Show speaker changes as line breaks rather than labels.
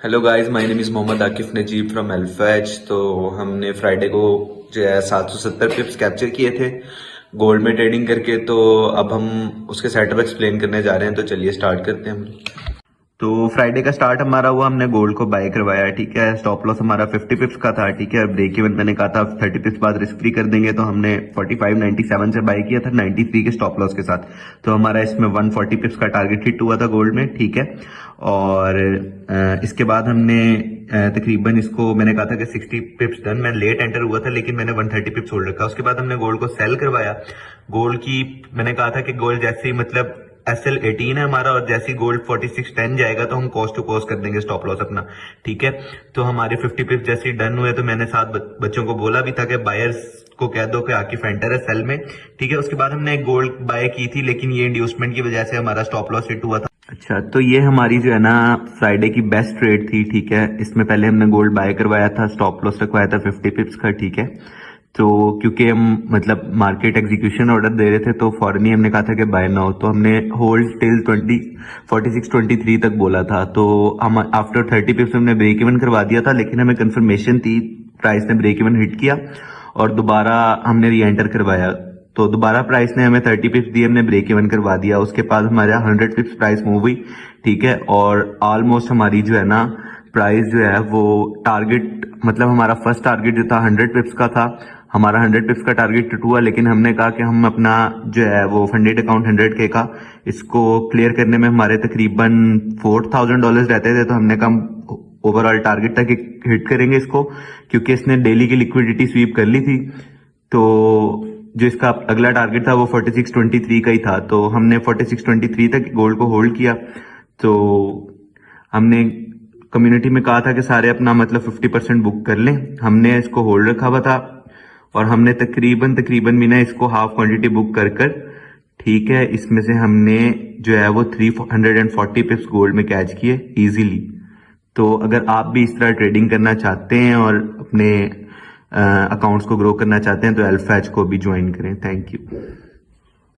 Hello guys, my name is Mohammad Aakif Najeeb from अल्फेज। तो हमने फ्राइडे को जो है 770 पिप्स कैप्चर किए थे गोल्ड में ट्रेडिंग करके। तो अब हम उसके सेटअप एक्सप्लेन करने जा रहे हैं, तो चलिए स्टार्ट करते हैं हम। तो फ्राइडे का स्टार्ट हमारा हुआ, हमने गोल्ड को बाय करवाया, ठीक है। स्टॉप लॉस हमारा 50 पिप्स का था, ठीक है। ब्रेक इवन मैंने कहा था 30 पिप्स बाद रिस्क फ्री कर देंगे, तो हमने 45.97 से बाय किया था 93 के स्टॉप लॉस के साथ। तो हमारा इसमें 140 पिप्स का टारगेट हिट हुआ था गोल्ड में, ठीक है। और इसके बाद हमने तकरीबन इसको मैंने कहा था कि 60 पिप्स डन। मैं लेट एंटर हुआ था लेकिन मैंने 130 पिप्स होल्ड रखा। उसके बाद हमने गोल्ड को सेल करवाया। गोल्ड की मैंने कहा था कि गोल्ड जैसे ही मतलब SL18 है हमारा, और जैसे ही गोल्ड 4610 जाएगा तो हम कॉस्ट टू कॉस्ट कर देंगे स्टॉप लॉस अपना, ठीक है। तो हमारे 50 पिप जैसे ही डन हुए, तो मैंने 7 बच्चों को बोला भी था कि बायर्स को कह दो कि आकिफ एंटर है सेल में, ठीक है। उसके बाद हमने गोल्ड बाय की थी, लेकिन ये इंड्यूसमेंट की वजह से हमारा स्टॉप लॉस हिट हुआ था। अच्छा, तो ये हमारी जो है ना फ्राइडे की बेस्ट ट्रेड थी, ठीक है। इसमें पहले हमने गोल्ड बाय करवाया था, स्टॉप लॉस रखवाया था 50 पिप्स का, ठीक है। तो क्योंकि हम मतलब मार्केट एग्जीक्यूशन ऑर्डर दे रहे थे, तो फौरन ही हमने कहा था कि बाय ना हो, तो हमने होल्ड टिल 4623 तक बोला था। तो हम आफ्टर 30 पिप्स हमने ब्रेक इवन करवा दिया था, लेकिन हमें कंफर्मेशन थी, प्राइस ने ब्रेक इवन हिट किया और दोबारा हमने री एंटर करवाया। तो दोबारा प्राइस ने हमें 30 पिप्स दिए, हमने ब्रेक इवन करवा दिया। उसके बाद हमारा 100 पिप्स प्राइस मूव हुई, ठीक है। और ऑलमोस्ट हमारी जो है ना प्राइस जो है वो टारगेट, मतलब हमारा फर्स्ट टारगेट जो था 100 पिप्स का था, हमारा 100 पिप्स का टारगेट हिट हुआ। लेकिन हमने कहा कि हम अपना जो है वो फंडेड अकाउंट 100K का, इसको क्लियर करने में हमारे तकरीबन $4000 रहते थे। तो हमने कहा ओवरऑल टारगेट तक हिट करेंगे इसको, क्योंकि इसने डेली की लिक्विडिटी स्वीप कर ली थी। तो जो इसका अगला टारगेट था वो 4623 का ही था। तो हमने 4623 तक गोल्ड को होल्ड किया। तो हमने कम्युनिटी में कहा था कि सारे अपना मतलब 50% बुक कर लें। हमने इसको होल्ड रखा हुआ था और हमने तकरीबन भी ना इसको हाफ क्वांटिटी बुक कर कर, ठीक है, इसमें से हमने जो है वो 340 पिप्स गोल्ड में कैच किए इजीली। तो अगर आप भी इस तरह ट्रेडिंग करना चाहते हैं और अपने अकाउंट्स को ग्रो करना चाहते हैं, तो अल्फेज को भी ज्वाइन करें। Thank you.